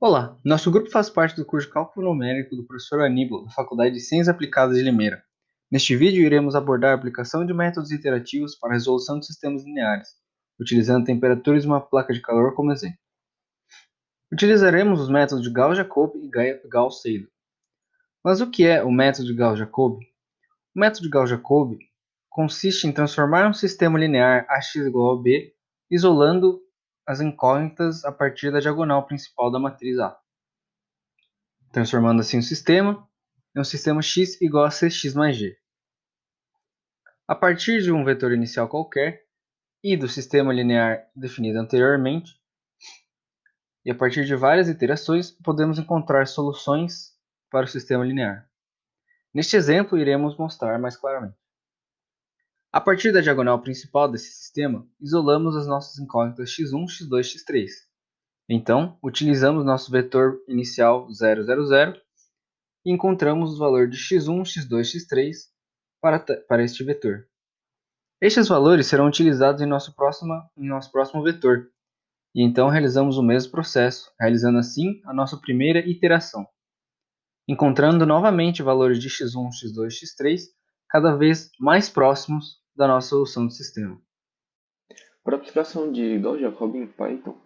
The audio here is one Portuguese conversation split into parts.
Olá, nosso grupo faz parte do curso de Cálculo Numérico do professor Aníbal, da Faculdade de Ciências Aplicadas de Limeira. Neste vídeo, iremos abordar a aplicação de métodos iterativos para a resolução de sistemas lineares, utilizando temperaturas de uma placa de calor como exemplo. Utilizaremos os métodos de Gauss-Jacobi e Gauss-Seidel. Mas o que é o método de Gauss-Jacobi? O método de Gauss-Jacobi consiste em transformar um sistema linear AX igual a B, isolando as incógnitas a partir da diagonal principal da matriz A, transformando assim o sistema em um sistema x igual a cx mais g. A partir de um vetor inicial qualquer e do sistema linear definido anteriormente, e a partir de várias iterações, podemos encontrar soluções para o sistema linear. Neste exemplo, iremos mostrar mais claramente. A partir da diagonal principal desse sistema, isolamos as nossas incógnitas x1, x2, x3. Então, utilizamos nosso vetor inicial 0, 0, 0 e encontramos o valor de x1, x2, x3 para este vetor. Estes valores serão utilizados em nosso próximo vetor, e então realizamos o mesmo processo, realizando assim a nossa primeira iteração, encontrando novamente valores de x1, x2, x3 cada vez mais próximos da nossa solução do sistema. Para a aplicação de Gauss-Jacobi em Python,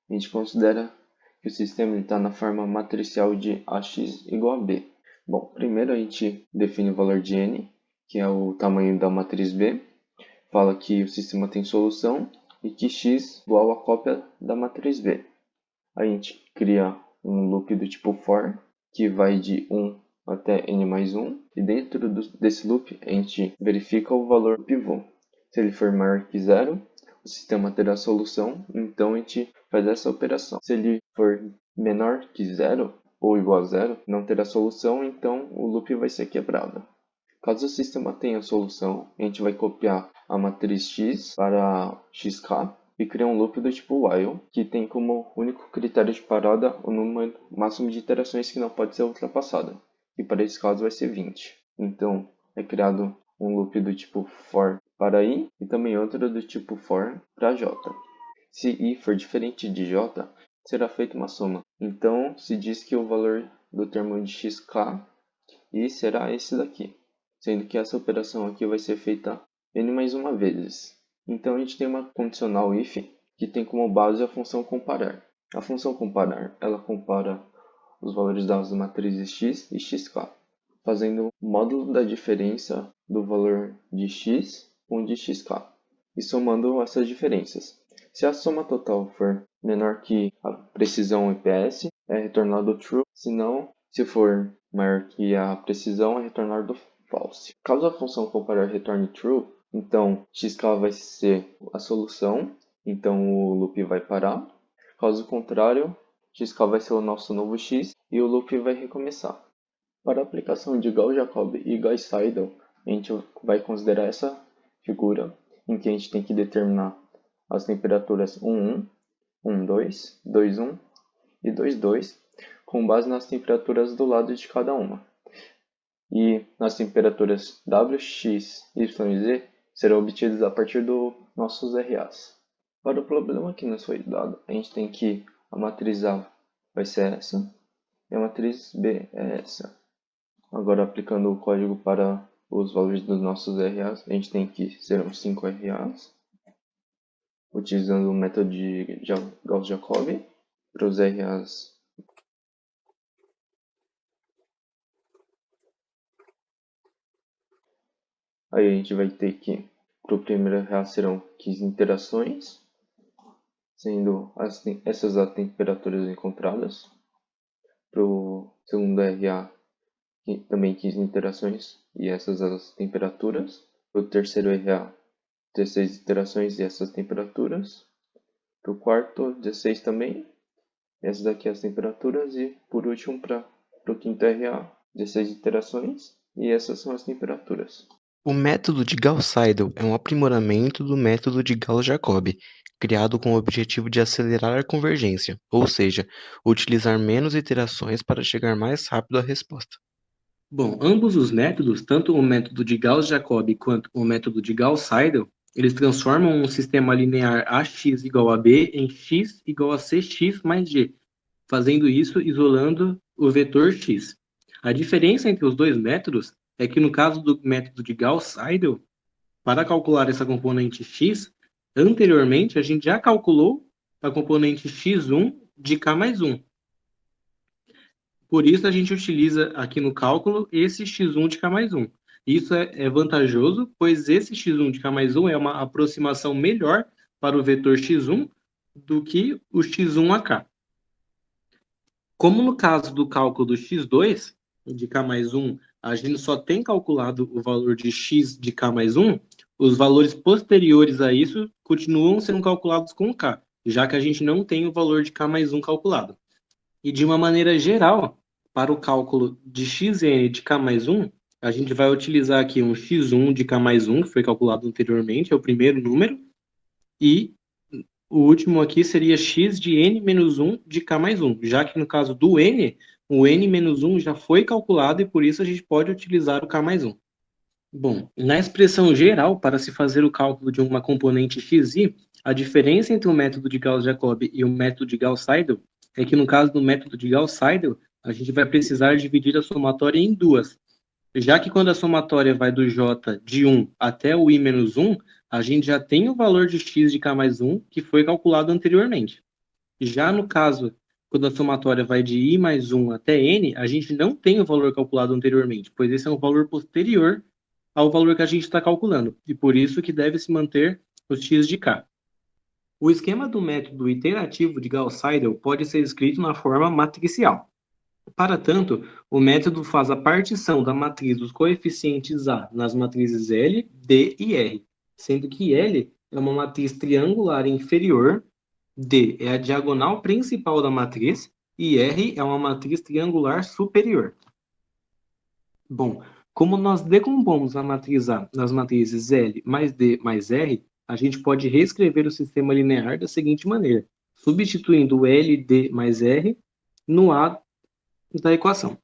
a gente considera que o sistema está na forma matricial de AX igual a B. Bom, primeiro a gente define o valor de n, que é o tamanho da matriz B, fala que o sistema tem solução e que x igual a cópia da matriz B. A gente cria um loop do tipo for, que vai de 1 até n mais 1, e dentro desse loop a gente verifica o valor do pivô. Se ele for maior que 0, o sistema terá solução, então a gente faz essa operação. Se ele for menor que 0 ou igual a 0, não terá solução, então o loop vai ser quebrado. Caso o sistema tenha solução, a gente vai copiar a matriz x para xk e criar um loop do tipo while, que tem como único critério de parada o número máximo de iterações que não pode ser ultrapassado, e para esse caso vai ser 20. Então, é criado um loop do tipo for para i e também outro do tipo for para j. Se i for diferente de j, será feita uma soma. Então, se diz que o valor do termo de xk i será esse daqui, sendo que essa operação aqui vai ser feita n mais uma vezes. Então, a gente tem uma condicional if que tem como base a função comparar. A função comparar, ela compara os valores das matrizes x e xk, fazendo o módulo da diferença do valor de x com de xk, e somando essas diferenças. Se a soma total for menor que a precisão EPS, é retornado true, se for maior que a precisão, é retornado false. Caso a função comparar retorne true, então xk vai ser a solução, então o loop vai parar. Caso contrário, xk vai ser o nosso novo x e o loop vai recomeçar. Para a aplicação de Gauss-Jacobi e Gauss-Seidel, a gente vai considerar essa figura em que a gente tem que determinar as temperaturas 1,1, 1,2, 2,1 e 2,2 com base nas temperaturas do lado de cada uma. E nas temperaturas W, X, Y e Z serão obtidas a partir dos nossos RAs. Para o problema que nos foi dado, a gente tem que a matriz A vai ser essa e a matriz B é essa. Agora, aplicando o código para os valores dos nossos RAs, a gente tem que serão 5 RAs, utilizando o método de Gauss-Jacobi para os RAs. Aí a gente vai ter que, para o primeiro RA serão 15 interações, sendo essas as temperaturas encontradas. Para o segundo RA, também 15 interações e essas as temperaturas. Para o terceiro RA, 16 interações e essas temperaturas. Para o quarto, 16 também. Essas aqui as temperaturas. E por último, para o quinto RA, 16 interações e essas são as temperaturas. O método de Gauss-Seidel é um aprimoramento do método de Gauss-Jacobi, criado com o objetivo de acelerar a convergência, ou seja, utilizar menos iterações para chegar mais rápido à resposta. Bom, ambos os métodos, tanto o método de Gauss-Jacobi quanto o método de Gauss-Seidel, eles transformam um sistema linear AX igual a B em x igual a cx mais g, fazendo isso isolando o vetor x. A diferença entre os dois métodos é que no caso do método de Gauss-Seidel, para calcular essa componente x, anteriormente a gente já calculou a componente x1 de k mais 1. Por isso a gente utiliza aqui no cálculo esse x1 de k mais 1. Isso é vantajoso, pois esse x1 de k mais 1 é uma aproximação melhor para o vetor x1 do que o x1 a k. Como no caso do cálculo do x2, de k mais 1, a gente só tem calculado o valor de x de k mais 1, os valores posteriores a isso continuam sendo calculados com k, já que a gente não tem o valor de k mais 1 calculado. E de uma maneira geral, para o cálculo de xn de k mais 1, a gente vai utilizar aqui um x1 de k mais 1, que foi calculado anteriormente, é o primeiro número, e o último aqui seria x de n menos 1 de k mais 1, já que no caso do n, o n menos 1 já foi calculado e por isso a gente pode utilizar o k mais 1. Bom, na expressão geral, para se fazer o cálculo de uma componente xi, a diferença entre o método de Gauss-Jacobi e o método de Gauss-Seidel é que no caso do método de Gauss-Seidel, a gente vai precisar dividir a somatória em duas, já que quando a somatória vai do j de 1 até o i menos 1, a gente já tem o valor de x de k mais 1, que foi calculado anteriormente. Já no caso, quando a somatória vai de i mais 1 até n, a gente não tem o valor calculado anteriormente, pois esse é um valor posterior ao valor que a gente está calculando, e por isso que deve se manter o x de k. O esquema do método iterativo de Gauss-Seidel pode ser escrito na forma matricial. Para tanto, o método faz a partição da matriz dos coeficientes A nas matrizes L, D e R, sendo que L é uma matriz triangular inferior, D é a diagonal principal da matriz e R é uma matriz triangular superior. Bom, como nós decompomos a matriz A nas matrizes L mais D mais R, a gente pode reescrever o sistema linear da seguinte maneira, substituindo o L, D mais R no A da equação,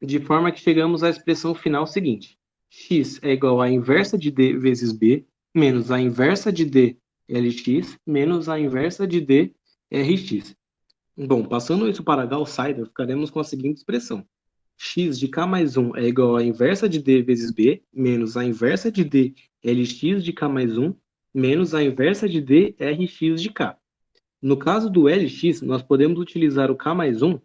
de forma que chegamos à expressão final seguinte: x é igual à inversa de d vezes b, menos a inversa de d Lx, menos a inversa de d Rx. Bom, passando isso para Gauss-Seidel, ficaremos com a seguinte expressão: x de k mais 1 é igual à inversa de d vezes b, menos a inversa de d Lx de k mais 1, menos a inversa de d Rx de k. No caso do Lx, nós podemos utilizar o k mais 1,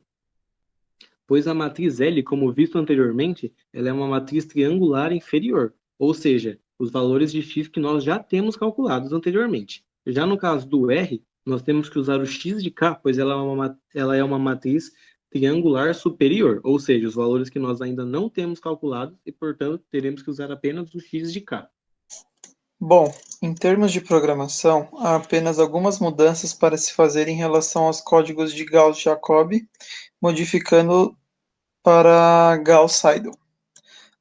pois a matriz L, como visto anteriormente, ela é uma matriz triangular inferior, ou seja, os valores de x que nós já temos calculados anteriormente. Já no caso do R, nós temos que usar o x de k, pois ela é uma matriz triangular superior, ou seja, os valores que nós ainda não temos calculados e, portanto, teremos que usar apenas o x de k. Bom, em termos de programação, há apenas algumas mudanças para se fazer em relação aos códigos de Gauss-Jacobi, modificando para Gauss-Seidel.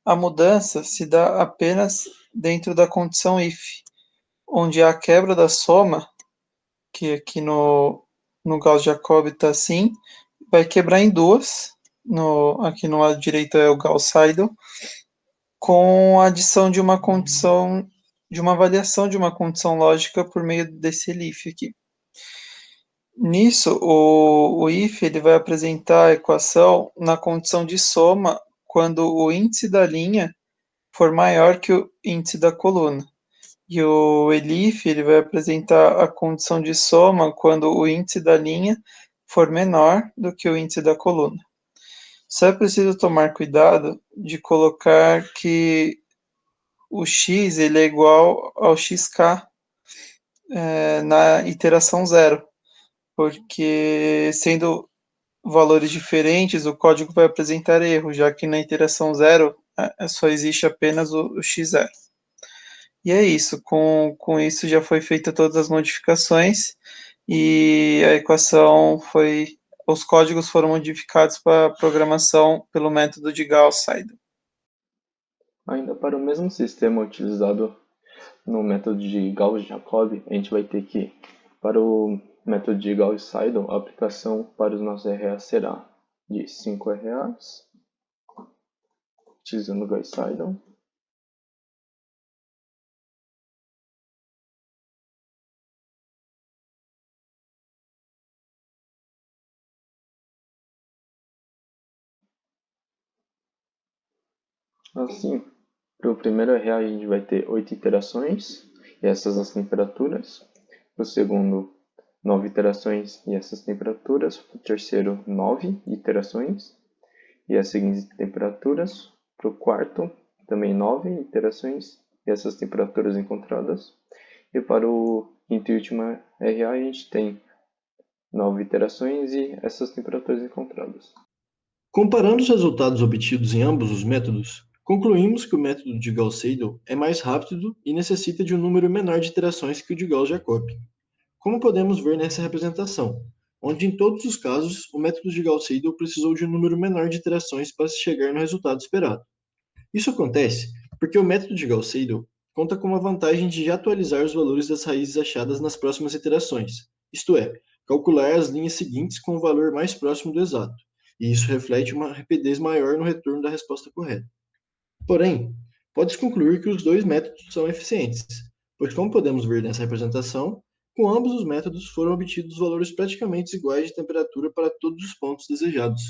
A mudança se dá apenas dentro da condição if, onde a quebra da soma, que aqui no Gauss-Jacobi está assim, vai quebrar em duas, aqui no lado direito é o Gauss-Seidel, com a adição de uma condição, de uma avaliação de uma condição lógica por meio desse if aqui. Nisso, o if ele vai apresentar a equação na condição de soma quando o índice da linha for maior que o índice da coluna. E o elif ele vai apresentar a condição de soma quando o índice da linha for menor do que o índice da coluna. Só é preciso tomar cuidado de colocar que o x ele é igual ao xk na iteração zero, porque sendo valores diferentes, o código vai apresentar erro, já que na iteração zero só existe apenas o x0. E é isso, com isso já foi feita todas as modificações e a equação foi, os códigos foram modificados para programação pelo método de Gauss-Seidel. Ainda para o mesmo sistema utilizado no método de Gauss-Jacobi, a gente vai ter que, para o método de Gauss-Seidel, a aplicação para os nossos RA será de 5 RAs, utilizando Gauss-Seidel. Assim, para o primeiro RA a gente vai ter 8 iterações, e essas as temperaturas. Para o segundo, 9 iterações e essas temperaturas. Para o terceiro, 9 iterações e as seguintes temperaturas. Para o quarto, também 9 iterações e essas temperaturas encontradas. E para o quinto e último RA a gente tem 9 iterações e essas temperaturas encontradas. Comparando os resultados obtidos em ambos os métodos, concluímos que o método de Gauss-Seidel é mais rápido e necessita de um número menor de iterações que o de Gauss-Jacob. Como podemos ver nessa representação, onde em todos os casos o método de Gauss-Seidel precisou de um número menor de iterações para se chegar no resultado esperado. Isso acontece porque o método de Gauss-Seidel conta com a vantagem de atualizar os valores das raízes achadas nas próximas iterações, isto é, calcular as linhas seguintes com o valor mais próximo do exato, e isso reflete uma rapidez maior no retorno da resposta correta. Porém, pode-se concluir que os dois métodos são eficientes, pois, como podemos ver nessa representação, com ambos os métodos foram obtidos valores praticamente iguais de temperatura para todos os pontos desejados.